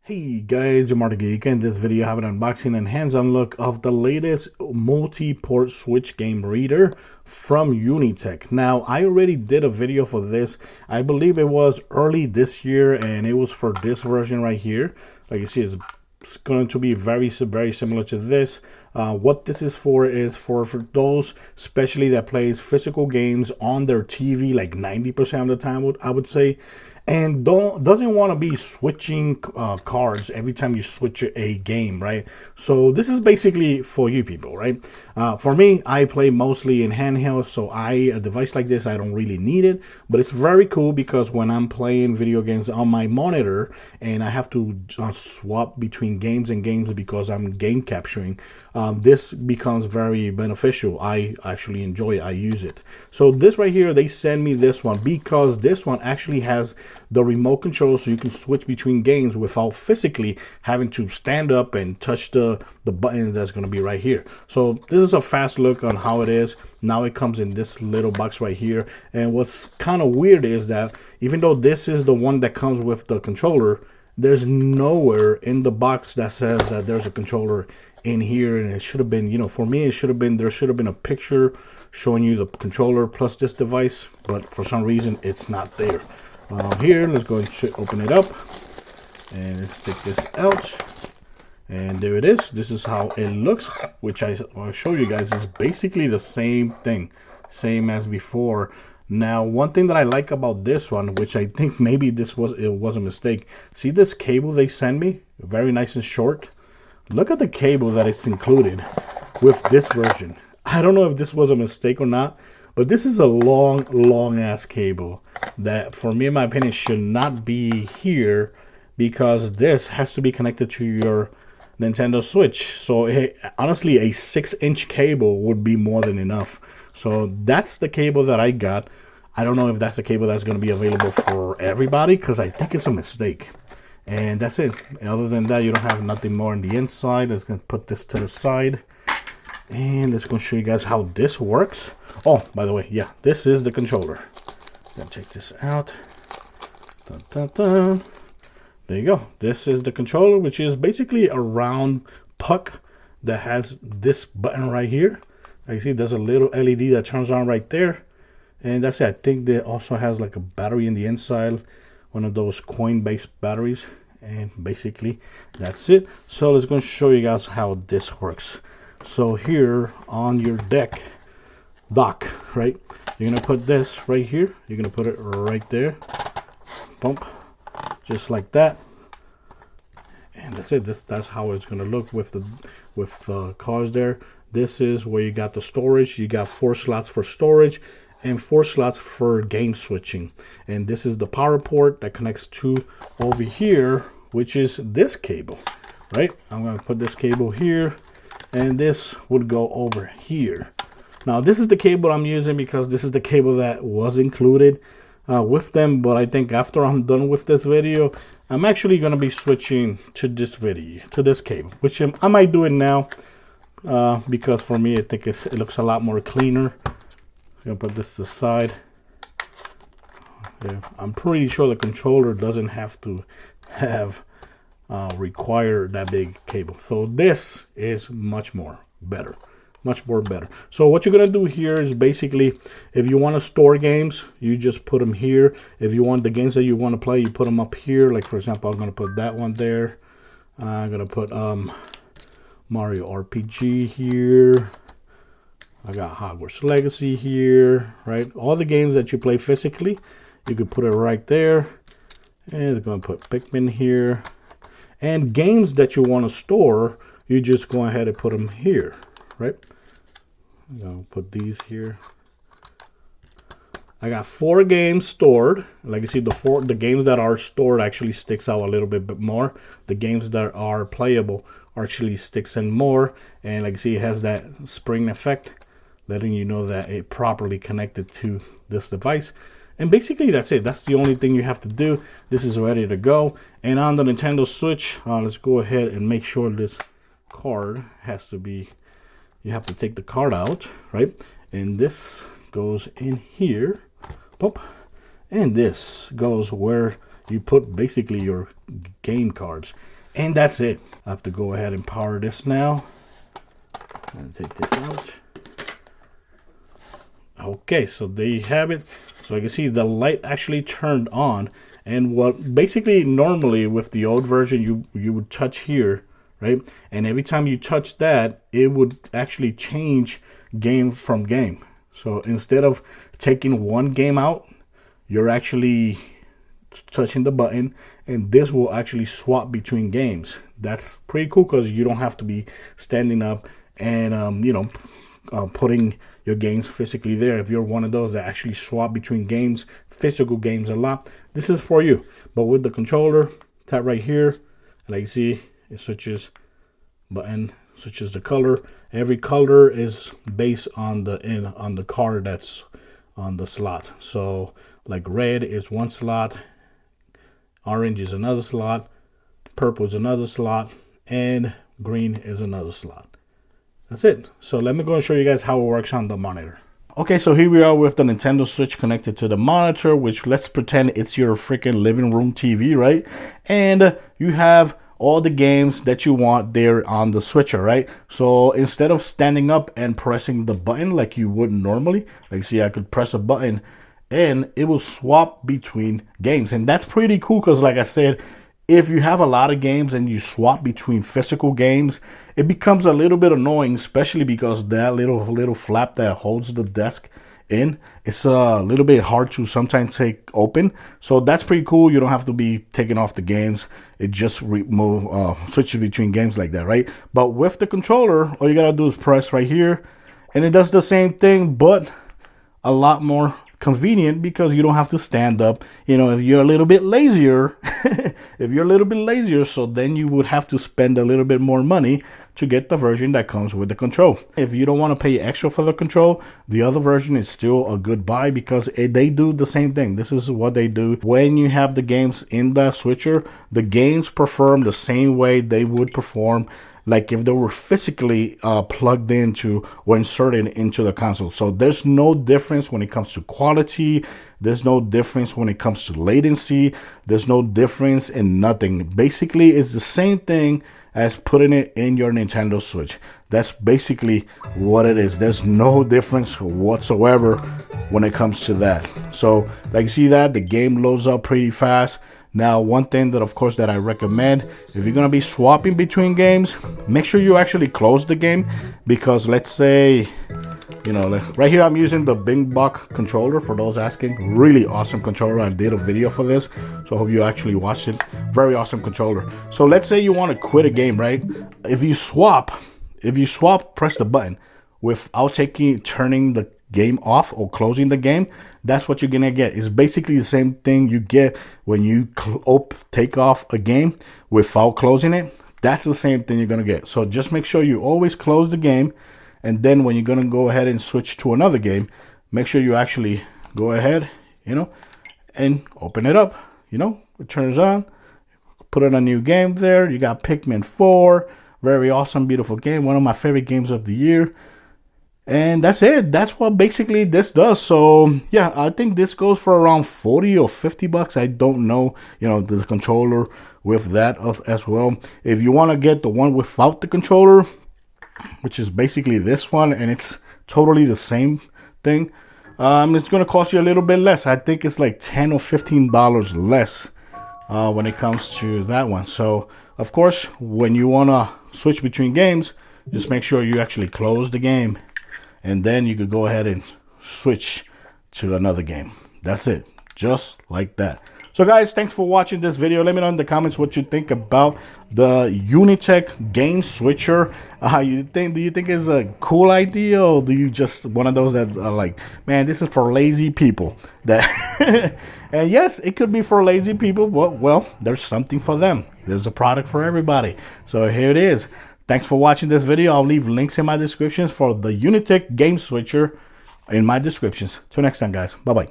Hey guys, I'm Marty Geek. In this video I have an unboxing and hands-on look of the latest multi-port switch game reader from Unitek. Now, I already did a video for this. I believe it was early this year, and it was for this version right here. Like you see, it's going to be very similar to this. What this is for those especially that plays physical games on their TV like 90% of the time, I would say, and doesn't want to be switching cards every time you switch a game, right? So this is basically for you people, right? For me, I play mostly in handheld, so a device like this, I don't really need it, but it's very cool because when I'm playing video games on my monitor and I have to swap between games and games because I'm game capturing, this becomes very beneficial. I actually enjoy it. I use it. So this right here, they send me this one because this one actually has the remote control, so you can switch between games without physically having to stand up and touch the button that's going to be right here. So this is a fast look on how it is. Now it comes in this little box right here, and what's kind of weird is that even though this is the one that comes with the controller, there's nowhere in the box that says that there's a controller in here. And it should have been, you know, for me it should have been, there should have been a picture showing you the controller plus this device, but for some reason it's not there. Here, let's go and open it up and let's take this out, and there it is. This is how it looks, which I'll show you guys is basically the same thing, same as before. Now, one thing that I like about this one, which I think maybe it was a mistake. See this cable they send me, very nice and short. Look at the cable that is included with this version. I don't know if this was a mistake or not, but this is a long ass cable that, for me, in my opinion, should not be here, because this has to be connected to your Nintendo Switch. So honestly, a 6-inch cable would be more than enough. So that's the cable that I got. I don't know if that's the cable that's going to be available for everybody, because I think it's a mistake. And that's it. Other than that, you don't have nothing more on the inside. Let's going to put this to the side, and let's go show you guys how this works. Oh, by the way, yeah, this is the controller. Then check this out. Dun, dun, dun. There you go. This is the controller, which is basically a round puck that has this button right here. You see, there's a little LED that turns on right there, and that's it. I think that also has like a battery in the inside, one of those coin-based batteries, and basically that's it. So let's go show you guys how this works. So here on your dock, right, you're gonna put this right here. You're gonna put it right there, bump, just like that, and that's it. That's how it's gonna look with the cards there. This is where you got the storage. You got 4 slots for storage and 4 slots for game switching. And this is the power port that connects to over here, which is this cable, right? I'm gonna put this cable here, and this would go over here. Now, this is the cable I'm using because this is the cable that was included with them. But I think after I'm done with this video, I'm actually going to be switching to this cable, which I might do it now because for me, I think it looks a lot more cleaner. I'm going to put this to the side. Yeah, I'm pretty sure the controller doesn't have to have require that big cable. So this is much more better. So what you're gonna do here is basically, if you want to store games, you just put them here. If you want the games that you want to play, you put them up here. Like, for example, I'm gonna put that one there. I'm gonna put Mario RPG here. I got Hogwarts Legacy here, right? All the games that you play physically, you could put it right there. And they're gonna put Pikmin here. And games that you want to store, you just go ahead and put them here, right? I'm gonna put these here. I got 4 games stored. Like you see, the games that are stored actually sticks out a little bit more. The games that are playable actually sticks in more. And like you see, it has that spring effect, letting you know that it properly connected to this device. And basically that's it. That's the only thing you have to do. This is ready to go. And on the Nintendo Switch, let's go ahead and make sure this card has to be, you have to take the card out, right? And this goes in here, pop, and this goes where you put basically your game cards. And that's it. I have to go ahead and power this now. And take this out. Okay, so there you have it. So you can see the light actually turned on. And what basically normally with the old version, you would touch here, right? And every time you touch that, it would actually change game from game. So instead of taking one game out, you're actually touching the button, and this will actually swap between games. That's pretty cool because you don't have to be standing up and putting your games physically there. If you're one of those that actually swap between games, physical games a lot, this is for you. But with the controller, tap right here, and like you see, it switches button, switches the color. Every color is based on the card that's on the slot. So like red is one slot, orange is another slot, purple is another slot, and green is another slot. That's it. So let me go and show you guys how it works on the monitor. Okay, so here we are with the Nintendo Switch connected to the monitor, which let's pretend it's your freaking living room TV, right? And you have all the games that you want there on the switcher, right? So instead of standing up and pressing the button like you would normally, like see, I could press a button and it will swap between games. And that's pretty cool because like I said, if you have a lot of games and you swap between physical games, it becomes a little bit annoying, especially because that little flap that holds the desk in, it's a little bit hard to sometimes take open. So that's pretty cool. You don't have to be taking off the games. It just switches between games like that, right? But with the controller, all you gotta do is press right here, and it does the same thing, but a lot more convenient because you don't have to stand up. If you're a little bit lazier, so then you would have to spend a little bit more money to get the version that comes with the control. If you don't want to pay extra for the control, the other version is still a good buy because they do the same thing. This is what they do. When you have the games in the switcher, the games perform the same way they would perform like if they were physically plugged into or inserted into the console. So there's no difference when it comes to quality. There's no difference when it comes to latency. There's no difference in nothing. Basically, it's the same thing as putting it in your Nintendo Switch. That's basically what it is. There's no difference whatsoever when it comes to that. So like you see that the game loads up pretty fast. Now, one thing that, of course, that I recommend, if you're going to be swapping between games, make sure you actually close the game, because let's say, right here I'm using the BinBok controller for those asking. Really awesome controller. I did a video for this, so I hope you actually watched it. Very awesome controller. So let's say you want to quit a game, right? If you swap, press the button without turning the game off or closing the game, that's what you're gonna get. It's basically the same thing you get when you take off a game without closing it. That's the same thing you're gonna get. So just make sure you always close the game, and then when you're gonna go ahead and switch to another game, make sure you actually go ahead, and open it up. It turns on. Put in a new game there. You got Pikmin 4. Very awesome, beautiful game. One of my favorite games of the year. And that's it. That's what basically this does. So yeah, I think this goes for around 40 or 50 bucks. I don't know, the controller with that as well. If you want to get the one without the controller, which is basically this one, and it's totally the same thing, it's going to cost you a little bit less. I think it's like $10 or $15 less when it comes to that one. So of course, when you want to switch between games, just make sure you actually close the game, and then you could go ahead and switch to another game. That's it. Just like that. So guys, thanks for watching this video. Let me know in the comments what you think about the Unitek game switcher. Do you think it's a cool idea, or do you just one of those that are like, man, this is for lazy people? And yes, it could be for lazy people, but well, there's something for them. There's a product for everybody. So here it is. Thanks for watching this video. I'll leave links in my descriptions for the Unitek game switcher in my descriptions. Till next time, guys. Bye-bye.